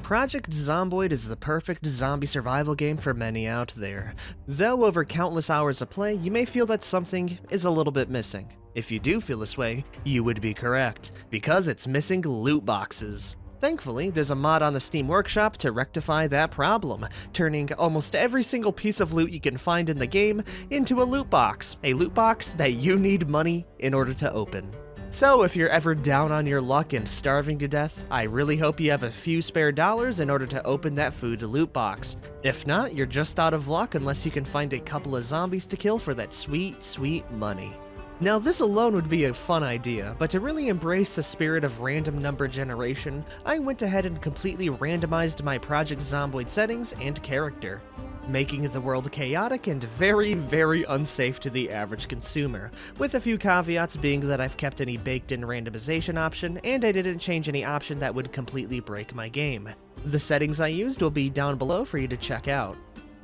Project Zomboid is the perfect zombie survival game for many out there. Though over countless hours of play, you may feel that something is a little bit missing. If you do feel this way, you would be correct, because it's missing loot boxes. Thankfully, there's a mod on the Steam Workshop to rectify that problem, turning almost every single piece of loot you can find in the game into a loot box that you need money in order to open. So if you're ever down on your luck and starving to death, I really hope you have a few spare dollars in order to open that food loot box. If not, you're just out of luck unless you can find a couple of zombies to kill for that sweet, sweet money. Now this alone would be a fun idea, but to really embrace the spirit of random number generation, I went ahead and completely randomized my Project Zomboid settings and character, making the world chaotic and very, very unsafe to the average consumer, with a few caveats being that I've kept any baked-in randomization option, and I didn't change any option that would completely break my game. The settings I used will be down below for you to check out.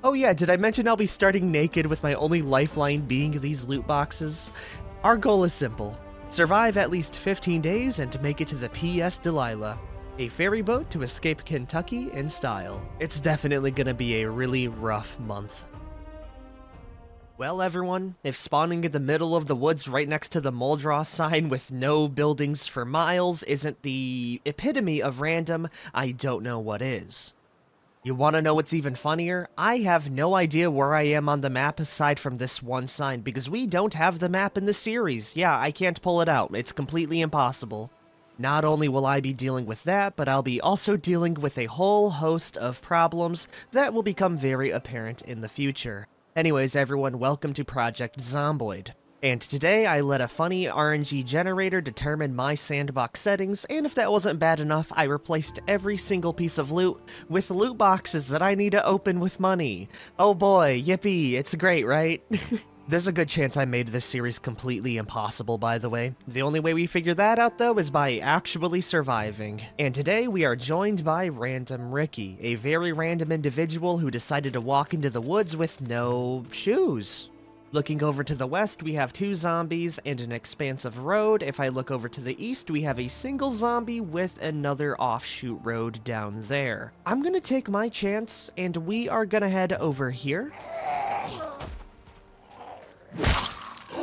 Oh yeah, did I mention I'll be starting naked with my only lifeline being these loot boxes? Our goal is simple: survive at least 15 days and make it to the PS Delilah, a ferry boat to escape Kentucky in style. It's definitely gonna be a really rough month. Well everyone, if spawning in the middle of the woods right next to the Muldrow sign with no buildings for miles isn't the epitome of random, I don't know what is. You wanna know what's even funnier? I have no idea where I am on the map aside from this one sign, because we don't have the map in the series. Yeah, I can't pull it out. It's completely impossible. Not only will I be dealing with that, but I'll be also dealing with a whole host of problems that will become very apparent in the future. Anyways, everyone, welcome to Project Zomboid. And today I let a funny RNG generator determine my sandbox settings, and if that wasn't bad enough, I replaced every single piece of loot with loot boxes that I need to open with money. Oh boy, yippee, it's great, right? There's a good chance I made this series completely impossible, by the way. The only way we figure that out, though, is by actually surviving. And today we are joined by Random Ricky, a very random individual who decided to walk into the woods with no shoes. Looking over to the west, we have two zombies and an expansive road. If I look over to the east, we have a single zombie with another offshoot road down there. I'm gonna take my chance, and we are gonna head over here,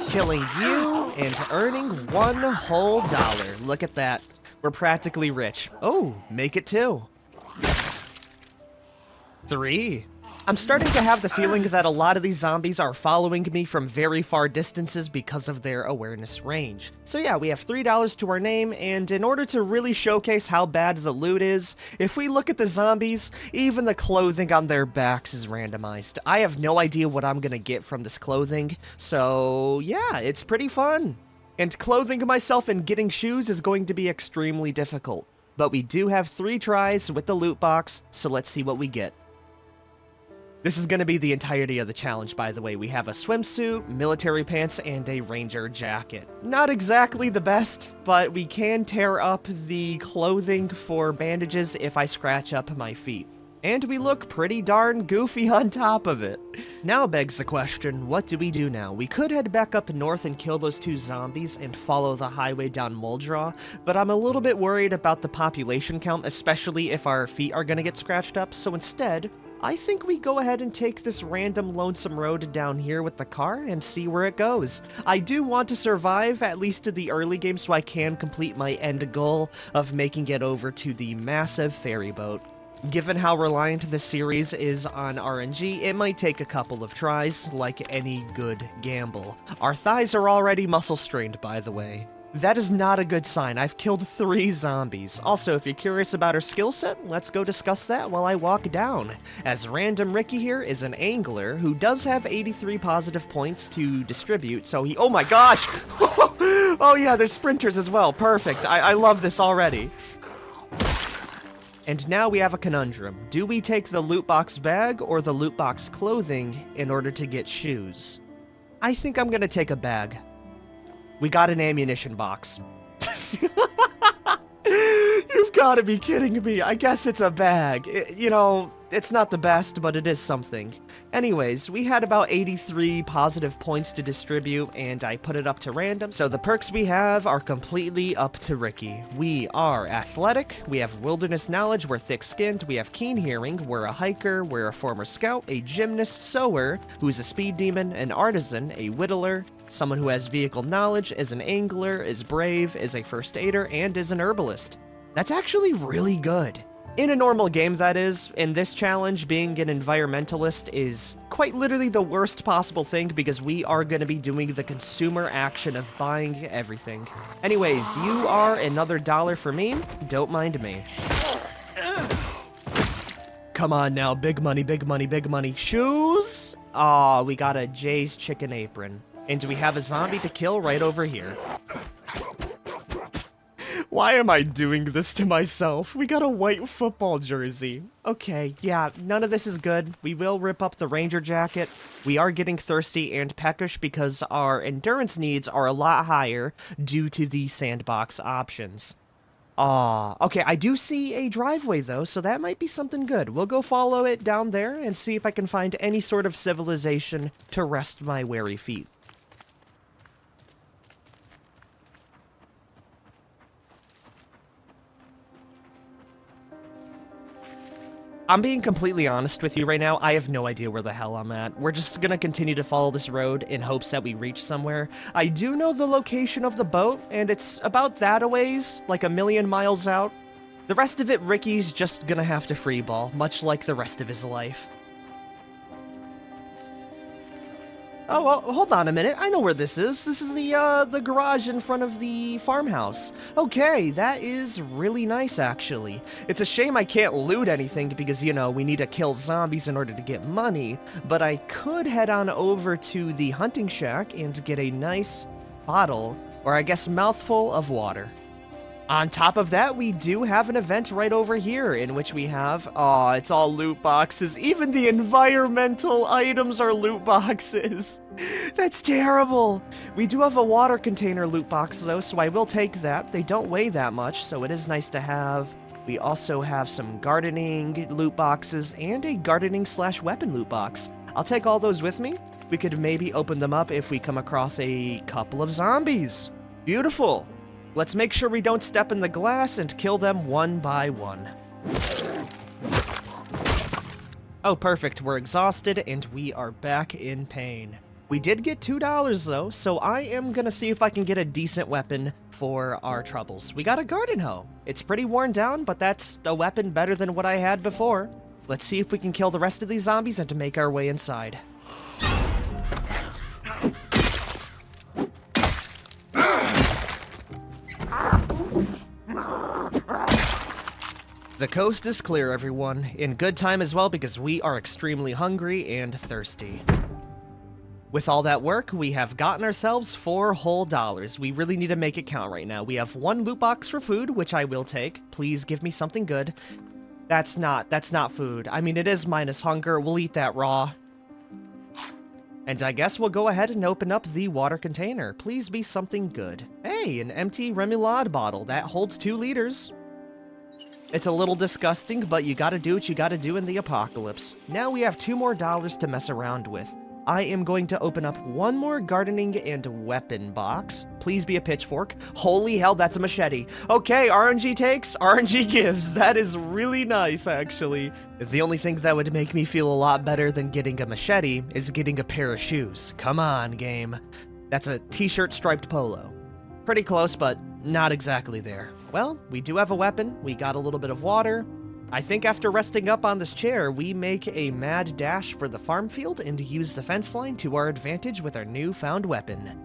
killing you and earning $1 whole. Look at that. We're practically rich. Oh, make it 2. 3. I'm starting to have the feeling that a lot of these zombies are following me from very far distances because of their awareness range. So yeah, we have $3 to our name, and in order to really showcase how bad the loot is, if we look at the zombies, even the clothing on their backs is randomized. I have no idea what I'm gonna get from this clothing, so yeah, it's pretty fun. And clothing myself and getting shoes is going to be extremely difficult. But we do have 3 tries with the loot box, so let's see what we get. This is going to be the entirety of the challenge, by the way. We have a swimsuit, military pants, and a ranger jacket. Not exactly the best, but we can tear up the clothing for bandages if I scratch up my feet. And we look pretty darn goofy on top of it. Now begs the question, what do we do now? We could head back up north and kill those 2 zombies and follow the highway down Muldrow, but I'm a little bit worried about the population count, especially if our feet are going to get scratched up, so instead, I think we go ahead and take this random lonesome road down here with the car and see where it goes. I do want to survive, at least in the early game, so I can complete my end goal of making it over to the massive ferry boat. Given how reliant this series is on RNG, it might take a couple of tries, like any good gamble. Our thighs are already muscle strained, by the way. That is not a good sign. I've killed 3 zombies. Also, if you're curious about her skill set, let's go discuss that while I walk down. As Random Ricky here is an angler who does have 83 positive points to distribute, so he— oh my gosh! Oh yeah, there's sprinters as well. Perfect. I love this already. And now we have a conundrum. Do we take the loot box bag or the loot box clothing in order to get shoes? I think I'm gonna take a bag. We got an ammunition box. You've got to be kidding me. I guess it's a bag. You know, It's not the best, but it is something. Anyways, we had about 83 positive points to distribute, and I put it up to random. So the perks we have are completely up to Ricky. We are athletic, we have wilderness knowledge, we're thick-skinned, we have keen hearing, we're a hiker, we're a former scout, a gymnast sower, who's a speed demon, an artisan, a whittler, someone who has vehicle knowledge, is an angler, is brave, is a first aider, and is an herbalist. That's actually really good. In a normal game, that is. In this challenge, being an environmentalist is quite literally the worst possible thing because we are going to be doing the consumer action of buying everything. Anyways, you are another $1 for me. Don't mind me. Come on now, big money, big money, big money. Shoes? Aw, we got a Jay's chicken apron. And we have a zombie to kill right over here. Why am I doing this to myself? We got a white football jersey. Okay, yeah, none of this is good. We will rip up the ranger jacket. We are getting thirsty and peckish because our endurance needs are a lot higher due to the sandbox options. Okay, I do see a driveway though, so that might be something good. We'll go follow it down there and see if I can find any sort of civilization to rest my weary feet. I'm being completely honest with you right now, I have no idea where the hell I'm at. We're just gonna continue to follow this road in hopes that we reach somewhere. I do know the location of the boat, and it's about that a ways, like 1,000,000 miles out. The rest of it, Ricky's just gonna have to freeball, much like the rest of his life. Oh, well, hold on a minute. I know where this is. This is the garage in front of the farmhouse. Okay, that is really nice, actually. It's a shame I can't loot anything because, you know, we need to kill zombies in order to get money, but I could head on over to the hunting shack and get a nice bottle, or I guess mouthful of water. On top of that, we do have an event right over here in which we have, it's all loot boxes. Even the environmental items are loot boxes. That's terrible. We do have a water container loot box though, so I will take that. They don't weigh that much, so it is nice to have. We also have some gardening loot boxes and a gardening/weapon loot box. I'll take all those with me. We could maybe open them up if we come across a couple of zombies. Beautiful. Let's make sure we don't step in the glass and kill them one by one. Oh, perfect. We're exhausted and we are back in pain. We did get $2 though, so I am gonna see if I can get a decent weapon for our troubles. We got a garden hoe. It's pretty worn down, but that's a weapon better than what I had before. Let's see if we can kill the rest of these zombies and to make our way inside. The coast is clear, everyone. In good time as well because we are extremely hungry and thirsty. With all that work, we have gotten ourselves $4 whole. We really need to make it count right now. We have 1 loot box for food, which I will take. Please give me something good. That's not food. I mean, it is minus hunger. We'll eat that raw. And I guess we'll go ahead and open up the water container. Please be something good. Hey, an empty Remoulade bottle. That holds 2 liters. It's a little disgusting, but you gotta do what you gotta do in the apocalypse. Now we have $2 more to mess around with. I am going to open up 1 more gardening and weapon box. Please be a pitchfork. Holy hell, that's a machete. Okay, RNG takes, RNG gives. That is really nice, actually. The only thing that would make me feel a lot better than getting a machete is getting a pair of shoes. Come on, game. That's a t-shirt striped polo. Pretty close, but not exactly there. Well, we do have a weapon. We got a little bit of water. I think after resting up on this chair, we make a mad dash for the farm field and use the fence line to our advantage with our newfound weapon.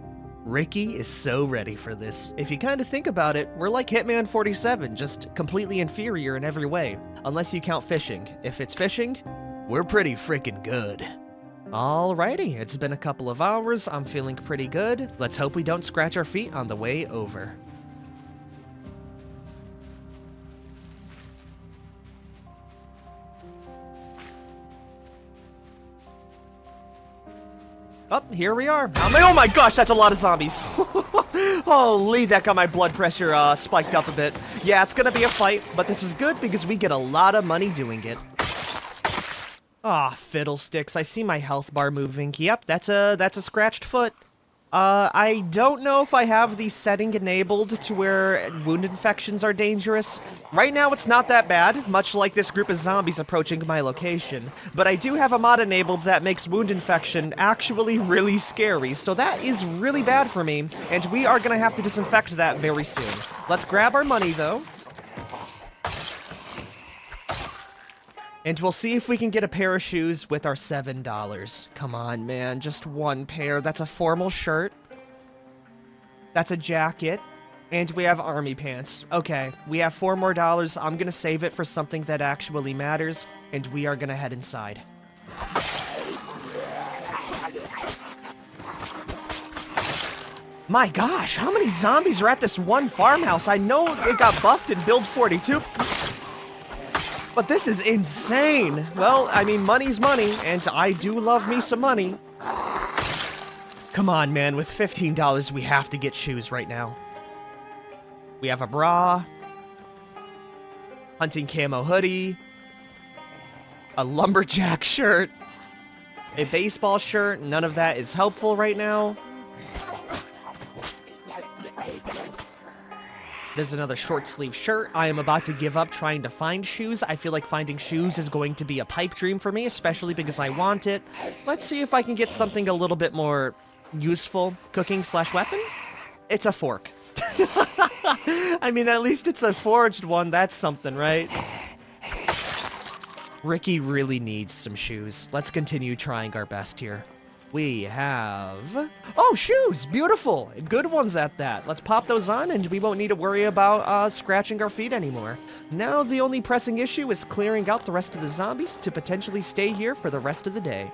Ricky is so ready for this. If you kind of think about it, we're like Hitman 47, just completely inferior in every way. Unless you count fishing. If it's fishing, we're pretty freaking good. Alrighty, it's been a couple of hours. I'm feeling pretty good. Let's hope we don't scratch our feet on the way over. Oh, here we are. Oh my gosh, that's a lot of zombies. Holy, that got my blood pressure spiked up a bit. Yeah, it's gonna be a fight, but this is good because we get a lot of money doing it. Aw, fiddlesticks, I see my health bar moving. Yep, that's a scratched foot. I don't know if I have the setting enabled to where wound infections are dangerous. Right now it's not that bad, much like this group of zombies approaching my location. But I do have a mod enabled that makes wound infection actually really scary, so that is really bad for me, and we are gonna have to disinfect that very soon. Let's grab our money, though. And we'll see if we can get a pair of shoes with our $7. Come on, man, just one pair. That's a formal shirt. That's a jacket. And we have army pants. Okay, we have $4 more. I'm gonna save it for something that actually matters, and we are gonna head inside. My gosh, how many zombies are at this one farmhouse? I know it got buffed in Build 42. But this is insane. Well, I mean, money's money, and I do love me some money. Come on, man, with $15, we have to get shoes right now. We have a bra, hunting camo hoodie, a lumberjack shirt, a baseball shirt. None of that is helpful right now. There's another short sleeve shirt. I am about to give up trying to find shoes. I feel like finding shoes is going to be a pipe dream for me, especially because I want it. Let's see if I can get something a little bit more useful. Cooking/weapon? It's a fork. I mean, at least it's a forged one. That's something, right? Ricky really needs some shoes. Let's continue trying our best here. We have... Oh, shoes! Beautiful! Good ones at that. Let's pop those on, and we won't need to worry about scratching our feet anymore. Now, the only pressing issue is clearing out the rest of the zombies to potentially stay here for the rest of the day.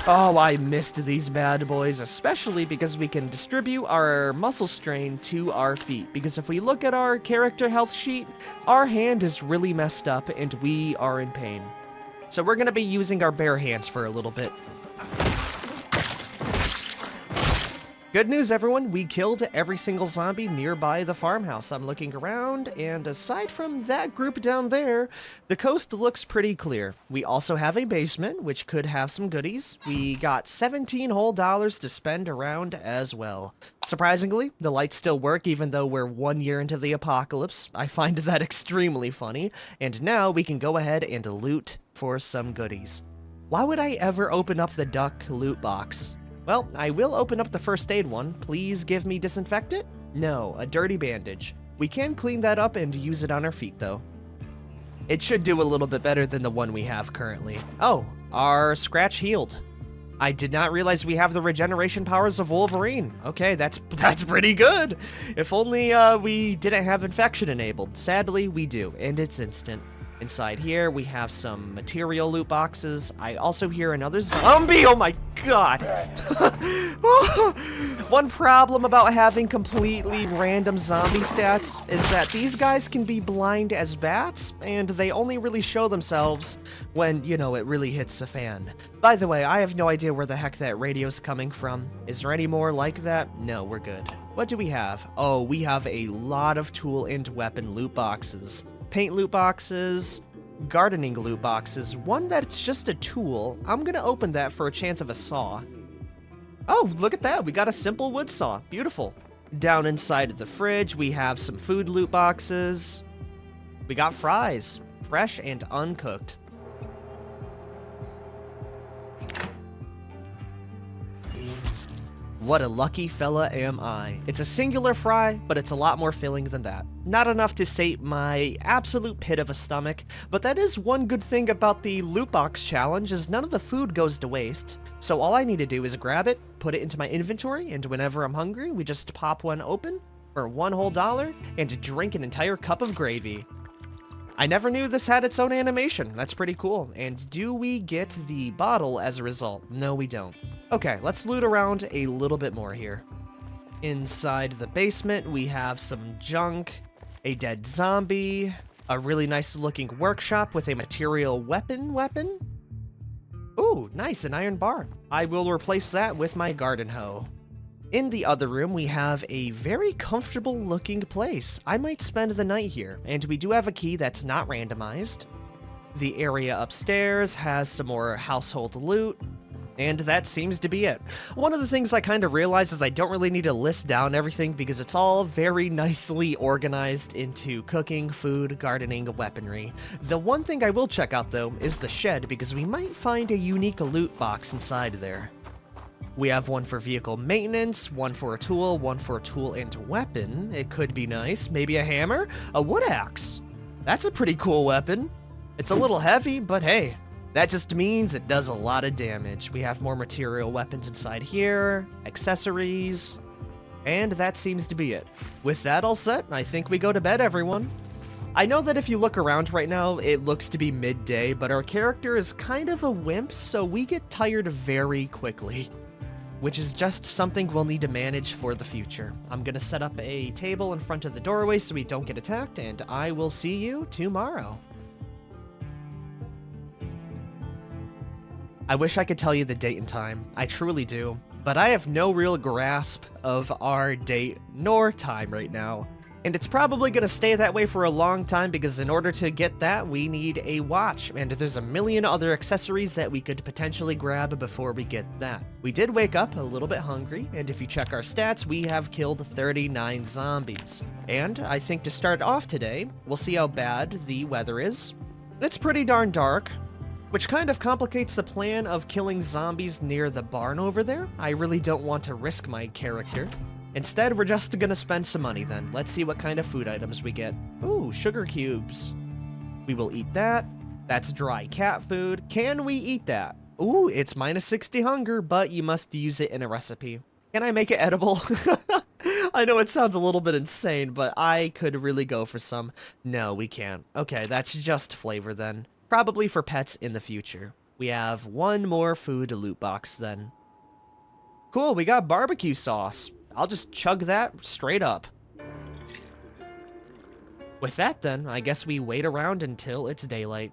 Oh, I missed these bad boys, especially because we can distribute our muscle strain to our feet. Because if we look at our character health sheet, our hand is really messed up, and we are in pain. So we're going to be using our bare hands for a little bit. Good news, everyone, we killed every single zombie nearby the farmhouse. I'm looking around, and aside from that group down there, the coast looks pretty clear. We also have a basement, which could have some goodies. We got $17 whole to spend around as well. Surprisingly, the lights still work even though we're 1 year into the apocalypse. I find that extremely funny. And now we can go ahead and loot for some goodies. Why would I ever open up the duck loot box? Well, I will open up the first aid one. Please give me disinfectant? No, a dirty bandage. We can clean that up and use it on our feet, though. It should do a little bit better than the one we have currently. Oh, our scratch healed. I did not realize we have the regeneration powers of Wolverine. Okay, that's pretty good. If only we didn't have infection enabled. Sadly, we do, and it's instant. Inside here, we have some material loot boxes. I also hear another zombie. Oh my god. One problem about having completely random zombie stats is that these guys can be blind as bats, and they only really show themselves when, you know, it really hits the fan. By the way, I have no idea where the heck that radio's coming from. Is there any more like that? No, we're good. What do we have? Oh, we have a lot of tool and weapon loot boxes. Paint loot boxes, gardening loot boxes, one that's just a tool. I'm gonna open that for a chance of a saw. Oh, look at that, we got a simple wood saw, beautiful. Down inside of the fridge, we have some food loot boxes. We got fries, fresh and uncooked. What a lucky fella am I. It's a singular fry, but it's a lot more filling than that. Not enough to sate my absolute pit of a stomach, but that is one good thing about the loot box challenge is none of the food goes to waste. So all I need to do is grab it, put it into my inventory, and whenever I'm hungry, we just pop one open for $1 whole and drink an entire cup of gravy. I never knew this had its own animation. That's pretty cool. And do we get the bottle as a result? No, we don't. Okay, let's loot around a little bit more here. Inside the basement, we have some junk, a dead zombie, a really nice looking workshop with a material weapon. Ooh, nice, an iron bar. I will replace that with my garden hoe. In the other room, we have a very comfortable looking place. I might spend the night here, and we do have a key that's not randomized. The area upstairs has some more household loot. And that seems to be it. One of the things I kind of realized is I don't really need to list down everything because it's all very nicely organized into cooking, food, gardening, weaponry. The one thing I will check out though is the shed because we might find a unique loot box inside there. We have one for vehicle maintenance, one for a tool and weapon. It could be nice. Maybe a hammer? A wood axe. That's a pretty cool weapon. It's a little heavy, but hey. That just means it does a lot of damage. We have more material weapons inside here, accessories, and that seems to be it. With that all set, I think we go to bed, everyone. I know that if you look around right now, it looks to be midday, but our character is kind of a wimp, so we get tired very quickly, which is just something we'll need to manage for the future. I'm gonna set up a table in front of the doorway so we don't get attacked, and I will see you tomorrow. I wish I could tell you the date and time. I truly do. But I have no real grasp of our date nor time right now. And it's probably going to stay that way for a long time because in order to get that, we need a watch. And there's a million other accessories that we could potentially grab before we get that. We did wake up a little bit hungry, and if you check our stats, we have killed 39 zombies. And I think to start off today, we'll see how bad the weather is. It's pretty darn dark, which kind of complicates the plan of killing zombies near the barn over there. I really don't want to risk my character. Instead, we're just gonna spend some money then. Let's see what kind of food items we get. Ooh, sugar cubes. We will eat that. That's dry cat food. Can we eat that? Ooh, it's -60 hunger, but you must use it in a recipe. Can I make it edible? I know it sounds a little bit insane, but I could really go for some. No, we can't. Okay, that's just flavor then. Probably for pets in the future. We have one more food loot box then. Cool, we got barbecue sauce. I'll just chug that straight up. With that then, I guess we wait around until it's daylight.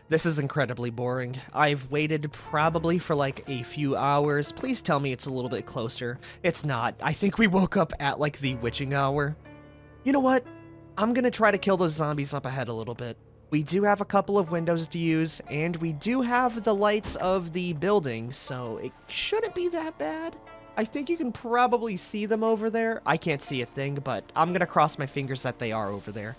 This is incredibly boring. I've waited probably for like a few hours. Please tell me it's a little bit closer. It's not. I think we woke up at like the witching hour. You know what? I'm gonna try to kill those zombies up ahead a little bit. We do have a couple of windows to use, and we do have the lights of the building, so it shouldn't be that bad. I think you can probably see them over there. I can't see a thing, but I'm gonna cross my fingers that they are over there.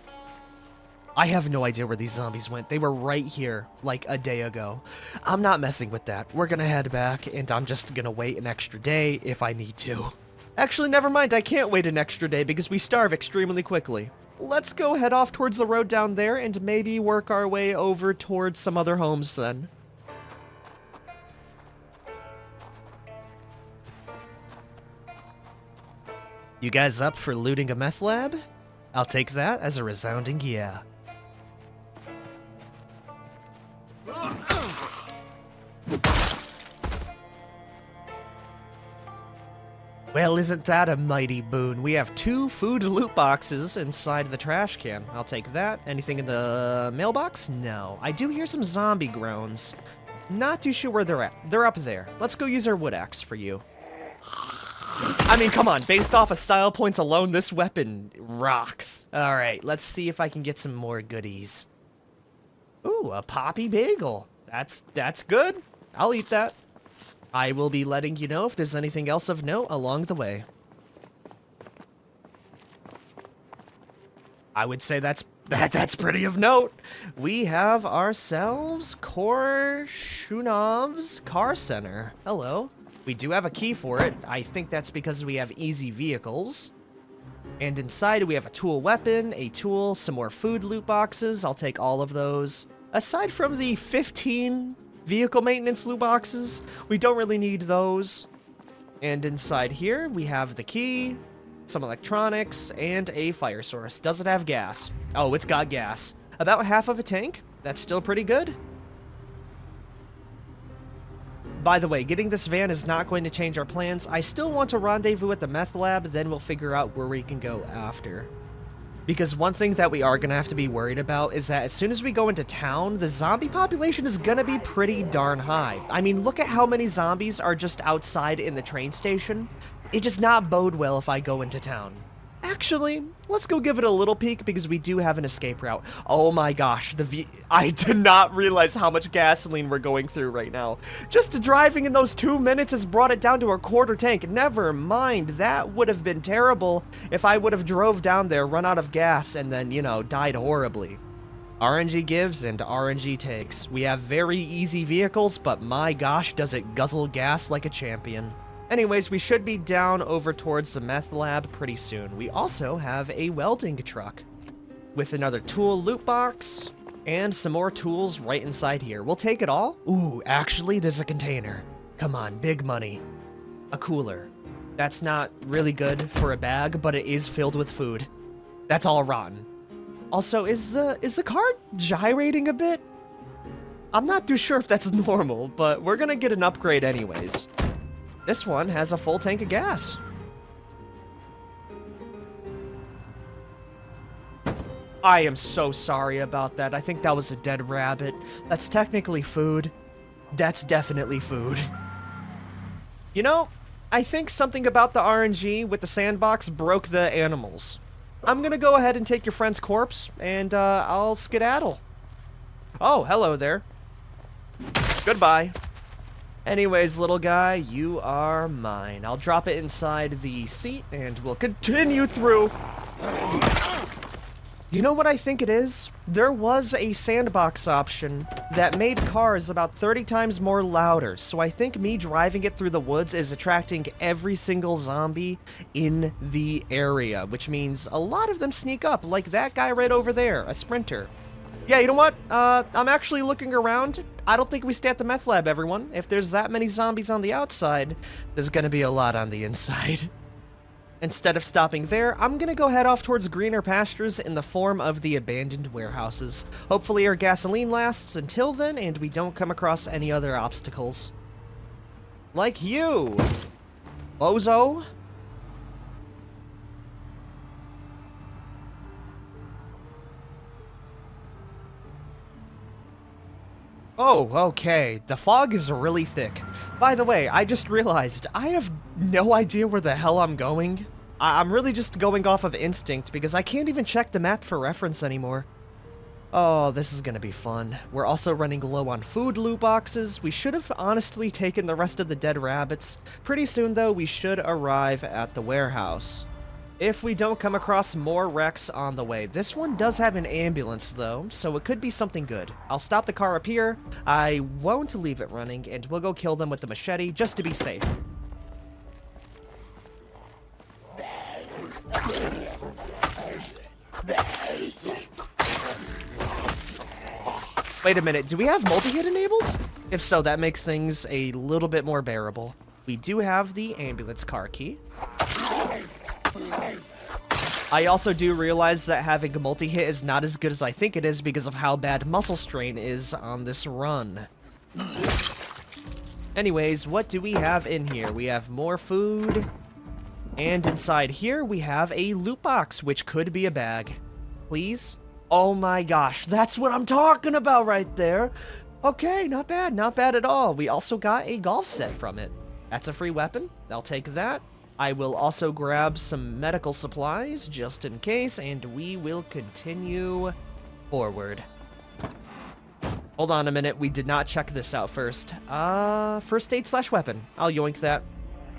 I have no idea where these zombies went. They were right here, like a day ago. I'm not messing with that. We're gonna head back, and I'm just gonna wait an extra day if I need to. Actually, never mind. I can't wait an extra day because we starve extremely quickly. Let's go head off towards the road down there and maybe work our way over towards some other homes then. You guys up for looting a meth lab? I'll take that as a resounding yeah. Well, isn't that a mighty boon? We have 2 food loot boxes inside the trash can. I'll take that. Anything in the mailbox? No. I do hear some zombie groans. Not too sure where they're at. They're up there. Let's go use our wood axe for you. I mean, come on. Based off of style points alone, this weapon rocks. All right, let's see if I can get some more goodies. Ooh, a poppy bagel. That's good. I'll eat that. I will be letting you know if there's anything else of note along the way. I would say that's pretty of note. We have ourselves Korshunov's Car Center. Hello. We do have a key for it. I think that's because we have easy vehicles. And inside we have a tool weapon, a tool, some more food loot boxes. I'll take all of those. Aside from the 15 vehicle maintenance loot boxes, we don't really need those. And inside here, we have the key, some electronics, and a fire source. Does it have gas? Oh, it's got gas. About half of a tank. That's still pretty good. By the way, getting this van is not going to change our plans. I still want to rendezvous at the meth lab, then we'll figure out where we can go after. Because one thing that we are going to have to be worried about is that as soon as we go into town, the zombie population is going to be pretty darn high. I mean, look at how many zombies are just outside in the train station. It does not bode well if I go into town. Actually, let's go give it a little peek because we do have an escape route. Oh my gosh, I did not realize how much gasoline we're going through right now. Just driving in those 2 minutes has brought it down to a quarter tank. Never mind, that would have been terrible if I would have drove down there, run out of gas, and then, you know, died horribly. RNG gives and RNG takes. We have very easy vehicles, but my gosh, does it guzzle gas like a champion. Anyways, we should be down over towards the meth lab pretty soon. We also have a welding truck with another tool loot box and some more tools right inside here. We'll take it all. Ooh, actually, there's a container. Come on, big money. A cooler. That's not really good for a bag, but it is filled with food. That's all rotten. Also, is the car gyrating a bit? I'm not too sure if that's normal, but we're gonna get an upgrade anyways. This one has a full tank of gas. I am so sorry about that. I think that was a dead rabbit. That's technically food. That's definitely food. You know, I think something about the RNG with the sandbox broke the animals. I'm gonna go ahead and take your friend's corpse, and I'll skedaddle. Oh, hello there. Goodbye. Anyways, little guy, you are mine. I'll drop it inside the seat, and we'll continue through. You know what I think it is? There was a sandbox option that made cars about 30 times more louder, so I think me driving it through the woods is attracting every single zombie in the area, which means a lot of them sneak up, like that guy right over there, a sprinter. Yeah, you know what? I'm actually looking around. I don't think we stay at the meth lab, everyone. If there's that many zombies on the outside, there's gonna be a lot on the inside. Instead of stopping there, I'm gonna go head off towards greener pastures in the form of the abandoned warehouses. Hopefully our gasoline lasts until then, and we don't come across any other obstacles. Like you, bozo. Oh, okay. The fog is really thick. By the way, I just realized I have no idea where the hell I'm going. I'm really just going off of instinct because I can't even check the map for reference anymore. Oh, this is gonna be fun. We're also running low on food loot boxes. We should have honestly taken the rest of the dead rabbits. Pretty soon, though, we should arrive at the warehouse. If we don't come across more wrecks on the way. This one does have an ambulance, though, so it could be something good. I'll stop the car up here. I won't leave it running, and we'll go kill them with the machete, just to be safe. Wait a minute, do we have multi-hit enabled? If so, that makes things a little bit more bearable. We do have the ambulance car key. I also do realize that having a multi-hit is not as good as I think it is because of how bad muscle strain is on this run. Anyways, what do we have in here? We have more food, and inside here we have a loot box, which could be a bag. Please? Oh my gosh, that's what I'm talking about right there. Okay, not bad at all. We also got a golf set from it. That's a free weapon. I'll take that. I will also grab some medical supplies, just in case, and we will continue forward. Hold on a minute, we did not check this out first. First aid / weapon. I'll yoink that.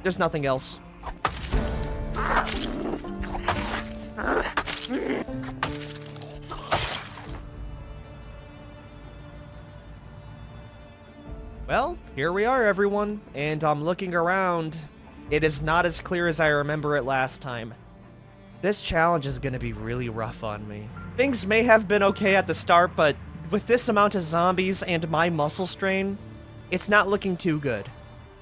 There's nothing else. Well, here we are, everyone, and I'm looking around. It is not as clear as I remember it last time. This challenge is gonna be really rough on me. Things may have been okay at the start, but with this amount of zombies and my muscle strain, it's not looking too good.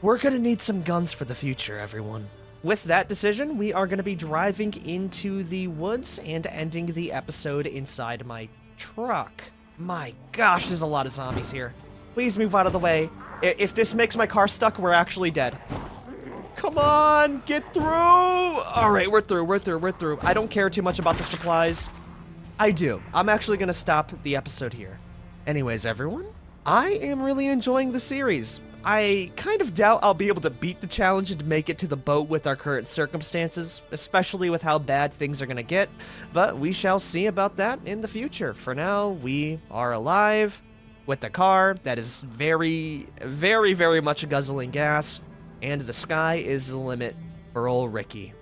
We're gonna need some guns for the future, everyone. With that decision, we are gonna be driving into the woods and ending the episode inside my truck. My gosh, there's a lot of zombies here. Please move out of the way. If this makes my car stuck, we're actually dead. Come on, get through! Alright, we're through. I don't care too much about the supplies. I do. I'm actually gonna stop the episode here. Anyways, everyone, I am really enjoying the series. I kind of doubt I'll be able to beat the challenge and make it to the boat with our current circumstances, especially with how bad things are gonna get, but we shall see about that in the future. For now, we are alive with the car that is very, very, very much guzzling gas, and the sky is the limit for old Ricky.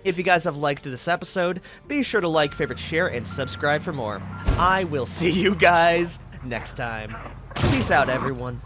If you guys have liked this episode, be sure to like, favorite, share, and subscribe for more. I will see you guys next time. Peace out, everyone.